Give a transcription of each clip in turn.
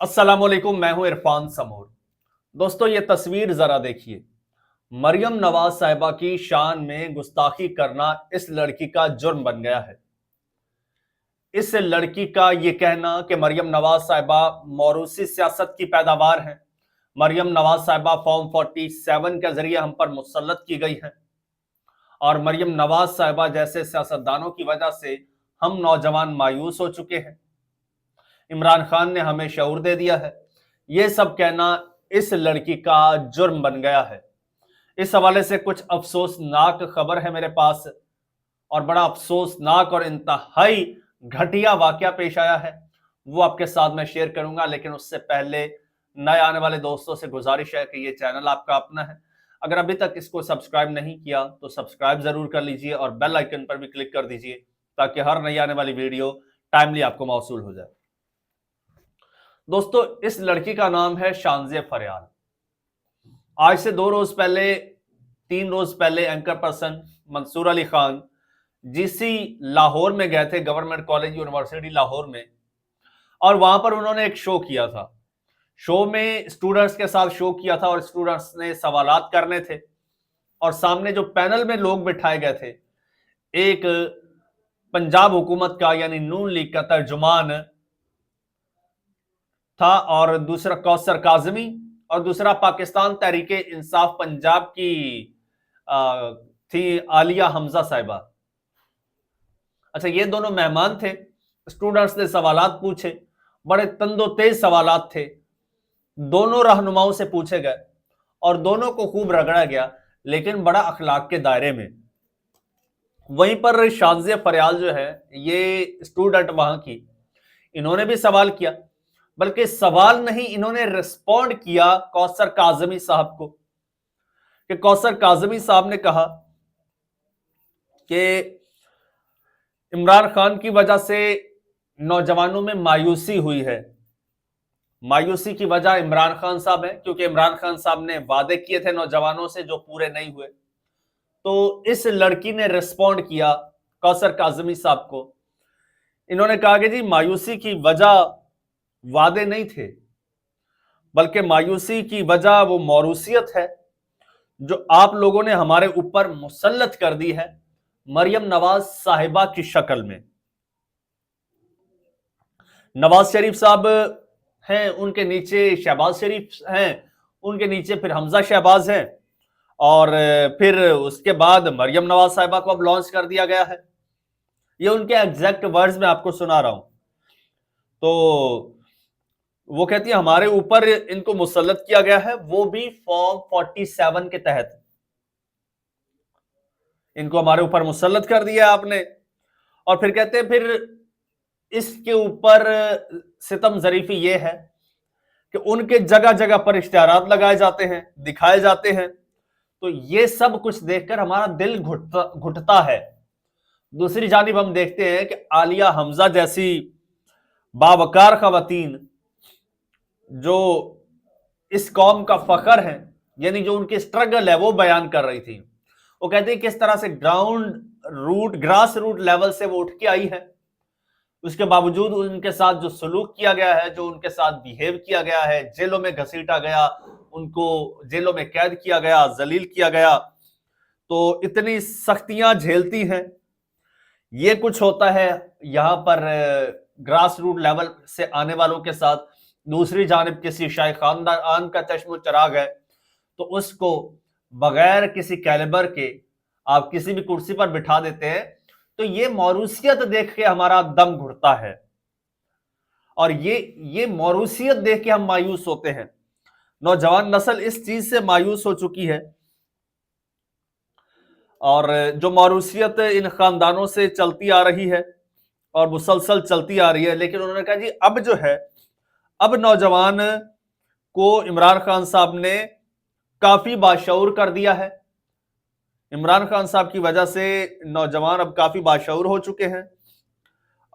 अस्सलाम वालेकुम, मैं हूं इरफान समूर। दोस्तों, ये तस्वीर जरा देखिए। मरियम नवाज साहिबा की शान में गुस्ताखी करना इस लड़की का जुर्म बन गया है। इस लड़की का ये कहना कि मरियम नवाज साहिबा मौरूसी सियासत की पैदावार हैं, मरियम नवाज साहिबा फॉर्म 47 के जरिए हम पर मुसल्लत की गई हैं और मरियम नवाज साहिबा जैसे सियासतदानों की वजह से हम नौजवान मायूस हो चुके हैं, इमरान खान ने हमें शऊर दे दिया है, ये सब कहना इस लड़की का जुर्म बन गया है। इस हवाले से कुछ अफसोसनाक खबर है मेरे पास और बड़ा अफसोसनाक और इंतहाई घटिया वाकया पेश आया है। वो आपके साथ मैं शेयर करूंगा, लेकिन उससे पहले नए आने वाले दोस्तों से गुजारिश है कि ये चैनल आपका अपना है। अगर अभी तक इसको सब्सक्राइब नहीं किया तो सब्सक्राइब जरूर कर लीजिए और बेल आइकन पर भी क्लिक कर दीजिए ताकि हर नई आने वाली वीडियो टाइमली आपको मौसूल हो जाए। दोस्तों, इस लड़की का नाम है शानज़े फरयाल। आज से 2 रोज पहले 3 रोज पहले anchor person Mansoor Ali Khan GC Lahore में गए थे, गवर्नमेंट कॉलेज यूनिवर्सिटी लाहौर में, और वहां पर उन्होंने एक शो किया था। शो में स्टूडेंट्स के साथ शो किया था और स्टूडेंट्स ने सवालात करने थे और सामने जो पैनल में लोग बिठाए गए थे, एक पंजाब हुकूमत का यानी नून लीग का तर्जुमान था और दूसरा कौसर काजमी और दूसरा पाकिस्तान तहरीक इंसाफ पंजाब की थी आलिया हमजा साहिबा। अच्छा, ये दोनों मेहमान थे। स्टूडेंट्स ने सवालात पूछे, बड़े तंदो तेज सवालात थे, दोनों रहनुमाओं से पूछे गए और दोनों को खूब रगड़ा गया, लेकिन बड़ा अखलाक के दायरे में। वहीं पर शानज़े फरयाल जो है, ये स्टूडेंट वहां की, इन्होंने भी सवाल किया, बल्कि सवाल नहीं, इन्होंने रिस्पॉन्ड किया कौसर काजमी साहब को। कि कौसर काजमी साहब ने कहा कि इमरान खान की वजह से नौजवानों में मायूसी हुई है। मायूसी की वजह इमरान खान साहब है, क्योंकि इमरान खान साहब ने वादे किए थे नौजवानों से जो पूरे नहीं हुए। तो इस लड़की ने रिस्पॉन्ड किया कौसर काजमी साहब को। इन्होंने कहा कि जी, मायूसी की वजह वादे नहीं थे, बल्कि मायूसी की वजह वो मौरूसियत है जो आप लोगों ने हमारे ऊपर मुसल्लत कर दी है मरियम नवाज साहिबा की शक्ल में। नवाज शरीफ साहब हैं, उनके नीचे शहबाज शरीफ हैं, उनके नीचे फिर हमजा शहबाज हैं और फिर उसके बाद मरियम नवाज साहिबा को अब लॉन्च कर दिया गया है। ये उनके एग्जैक्ट वर्ड्स में आपको सुना रहा हूं। तो वो कहती है हमारे ऊपर इनको मुसल्लत किया गया है, वो भी फॉर्म 47 के तहत इनको हमारे ऊपर मुसल्लत कर दिया आपने। और फिर कहते हैं, फिर इसके ऊपर सितम जरीफी ये है कि उनके जगह जगह पर इश्तिहारात लगाए जाते हैं, दिखाए जाते हैं। तो ये सब कुछ देखकर हमारा दिल घुटता है। दूसरी जानिब हम देखते हैं कि आलिया हमजा जैसी बावकार खवातीन जो इस कौम का फखर है, यानी जो उनकी स्ट्रगल है, वो बयान कर रही थी। वो कहती है किस तरह से ग्रास रूट लेवल से वो उठ के आई है, उसके बावजूद उनके साथ जो सलूक किया गया है, जो उनके साथ बिहेव किया गया है, जेलों में घसीटा गया, उनको जेलों में कैद किया गया, जलील किया गया, तो इतनी सख्तियां झेलती हैं। ये कुछ होता है यहां पर ग्रास रूट लेवल से आने वालों के साथ। दूसरी जानिब किसी शाही खानदान का चश्मो चराग है तो उसको बगैर किसी कैलिबर के आप किसी भी कुर्सी पर बिठा देते हैं। तो ये मौरूसियत देख के हमारा दम घुटता है और ये मौरूसियत देख के हम मायूस होते हैं। नौजवान नस्ल इस चीज से मायूस हो चुकी है और जो मौरूसियत इन खानदानों से चलती आ रही है और मुसलसल चलती आ रही है, लेकिन उन्होंने कहा जी अब जो है, अब नौजवान को इमरान खान साहब ने काफी बाशऊर कर दिया है। इमरान खान साहब की वजह से नौजवान अब काफी बाशऊर हो चुके हैं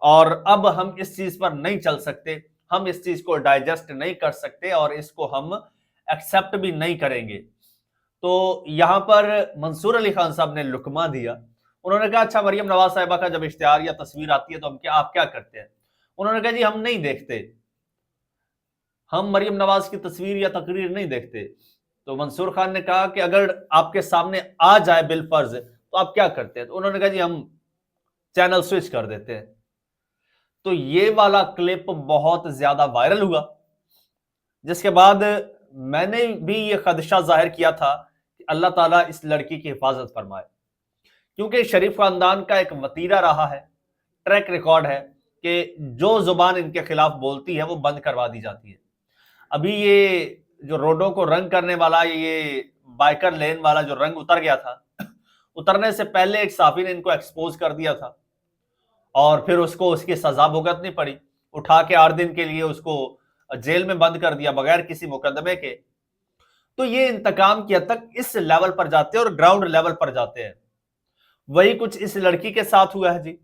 और अब हम इस चीज पर नहीं चल सकते, हम इस चीज को डाइजेस्ट नहीं कर सकते और इसको हम एक्सेप्ट भी नहीं करेंगे। तो यहां पर मंसूर अली खान साहब ने लुकमा दिया। उन्होंने कहा अच्छा, मरियम नवाज साहिबा का जब इश्तिहार या तस्वीर आती है तो आप क्या करते हैं? उन्होंने कहा जी हम नहीं देखते। ہم مریم نواز کی تصویر یا تقریر نہیں دیکھتے۔ تو منصور خان نے کہا کہ اگر آپ کے سامنے آ جائے بالفرض تو آپ کیا کرتے ہیں؟ تو انہوں نے کہا جی ہم چینل سوئچ کر دیتے ہیں۔ تو یہ والا کلپ بہت زیادہ وائرل ہوا، جس کے بعد میں نے بھی یہ خدشہ ظاہر کیا تھا کہ اللہ تعالیٰ اس لڑکی کی حفاظت فرمائے، کیونکہ شریف خاندان کا ایک وتیرہ رہا ہے، ٹریک ریکارڈ ہے کہ جو زبان ان کے خلاف بولتی ہے وہ بند کروا دی جاتی ہے۔ ابھی یہ جو روڈوں کو رنگ کرنے والا، یہ بائیکر لین والا جو رنگ اتر گیا تھا، اترنے سے پہلے ایک صحافی نے ان کو ایکسپوز کر دیا تھا، اور پھر اس کو اس کی سزا بھگتنی پڑی، اٹھا کے 8 دن کے لیے اس کو جیل میں بند کر دیا بغیر کسی مقدمے کے۔ تو یہ انتقام کی حد تک اس لیول پر جاتے ہیں اور گراؤنڈ لیول پر جاتے ہیں۔ وہی کچھ اس لڑکی کے ساتھ ہوا ہے جی،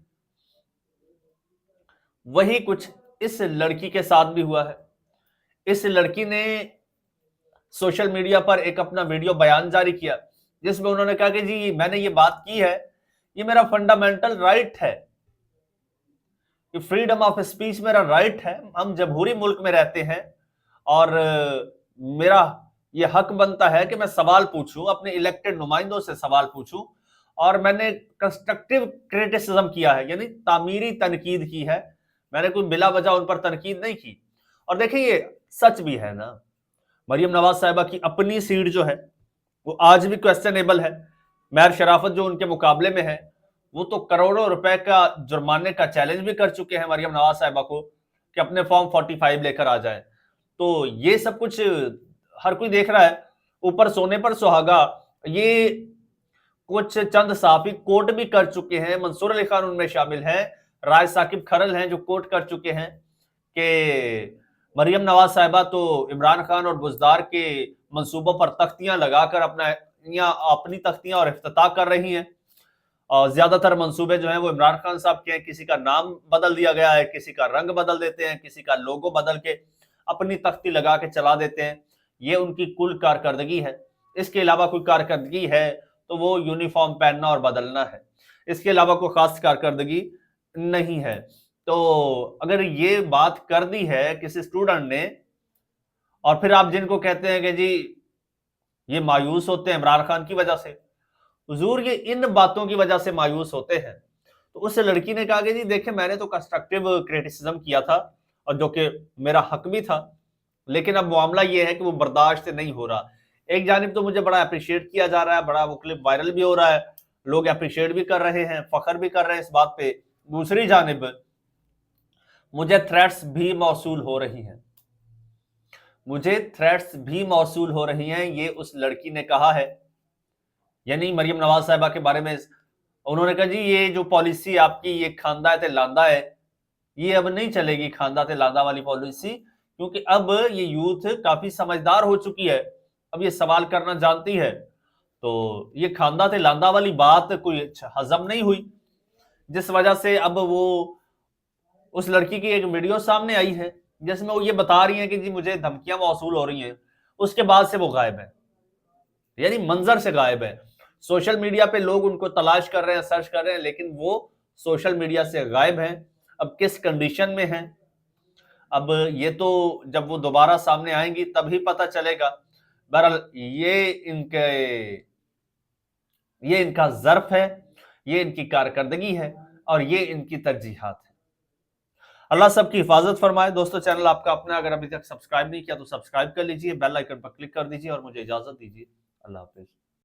وہی کچھ اس لڑکی کے ساتھ بھی ہوا ہے۔ اس لڑکی نے سوشل میڈیا پر ایک اپنا ویڈیو بیان جاری کیا، جس میں انہوں نے کہا کہ جی میں نے یہ بات کی ہے، یہ میرا فنڈامنٹل رائٹ ہے، کہ فریڈم آف اسپیچ میرا رائٹ ہے، ہم جمہوری ملک میں رہتے ہیں، اور میرا یہ حق بنتا ہے کہ میں سوال پوچھوں، اپنے الیکٹڈ نمائندوں سے سوال پوچھوں، اور میں نے کنسٹرکٹیو کریٹیسزم کیا ہے، یعنی تعمیری تنقید کی ہے، میں نے کوئی بلا وجہ ان پر تنقید نہیں کی۔ اور دیکھیں یہ سچ بھی ہے نا، مریم نواز صاحبہ کی اپنی سیٹ جو ہے وہ آج بھی کویسچنیبل ہے۔ مہر شرافت جو ان کے مقابلے میں ہے، وہ تو کروڑوں روپے کا جرمانے کا چیلنج بھی کر چکے ہیں مریم نواز صاحبہ کو کہ اپنے فارم 45 لے کر آ جائیں۔ تو یہ سب کچھ ہر کوئی دیکھ رہا ہے۔ اوپر سونے پر سہاگا، یہ کچھ چند صحافی کوٹ بھی کر چکے ہیں، منصور علی خان ان میں شامل ہیں، راج ثاقب کھرل ہیں جو کوٹ کر چکے ہیں کہ مریم نواز صاحبہ تو عمران خان اور بزدار کے منصوبوں پر تختیاں لگا کر اپنی تختیاں اور افتتاح کر رہی ہیں، اور زیادہ تر منصوبے جو ہیں وہ عمران خان صاحب کے ہیں، کسی کا نام بدل دیا گیا ہے، کسی کا رنگ بدل دیتے ہیں، کسی کا لوگو بدل کے اپنی تختی لگا کے چلا دیتے ہیں۔ یہ ان کی کل کارکردگی ہے۔ اس کے علاوہ کوئی کارکردگی ہے تو وہ یونیفارم پہننا اور بدلنا ہے، اس کے علاوہ کوئی خاص کارکردگی نہیں ہے۔ تو اگر یہ بات کر دی ہے کسی اسٹوڈنٹ نے، اور پھر آپ جن کو کہتے ہیں کہ جی یہ مایوس ہوتے ہیں عمران خان کی وجہ سے، حضور یہ ان باتوں کی وجہ سے مایوس ہوتے ہیں۔ تو اس لڑکی نے کہا کہ جی دیکھیں میں نے تو کنسٹرکٹیو کریٹیسزم کیا تھا، اور جو کہ میرا حق بھی تھا، لیکن اب معاملہ یہ ہے کہ وہ برداشت نہیں ہو رہا۔ ایک جانب تو مجھے بڑا اپریشیٹ کیا جا رہا ہے، بڑا وہ کلپ وائرل بھی ہو رہا ہے، لوگ اپریشیٹ بھی کر رہے ہیں، فخر بھی کر رہے ہیں اس بات پہ، دوسری جانب مجھے تھریٹس بھی موصول ہو رہی ہیں، مجھے تھریٹس بھی موصول ہو رہی ہیں۔ یہ اس لڑکی نے کہا ہے، یعنی مریم نواز صاحبہ کے بارے میں انہوں نے کہا جی یہ جو پالیسی آپ کی یہ کھاندہ تے لاندہ ہے، یہ اب نہیں چلے گی کھاندہ تے لاندہ والی پالیسی، کیونکہ اب یہ یوتھ کافی سمجھدار ہو چکی ہے، اب یہ سوال کرنا جانتی ہے، تو یہ کھاندہ تے لاندہ والی بات کوئی ہضم نہیں ہوئی، جس وجہ سے اب وہ اس لڑکی کی ایک ویڈیو سامنے آئی ہے جس میں وہ یہ بتا رہی ہیں کہ جی مجھے دھمکیاں موصول ہو رہی ہیں، اس کے بعد سے وہ غائب ہے، یعنی منظر سے غائب ہے۔ سوشل میڈیا پہ لوگ ان کو تلاش کر رہے ہیں، سرچ کر رہے ہیں، لیکن وہ سوشل میڈیا سے غائب ہیں۔ اب کس کنڈیشن میں ہیں، اب یہ تو جب وہ دوبارہ سامنے آئیں گی تب ہی پتہ چلے گا۔ بہرحال یہ ان کا ظرف ہے، یہ ان کی کارکردگی ہے، اور یہ ان کی ترجیحات ہیں۔ اللہ سب کی حفاظت فرمائے۔ دوستو چینل آپ کا اپنا، اگر ابھی تک سبسکرائب نہیں کیا تو سبسکرائب کر لیجئے، بیل آئیکن پر کلک کر دیجئے، اور مجھے اجازت دیجئے۔ اللہ حافظ۔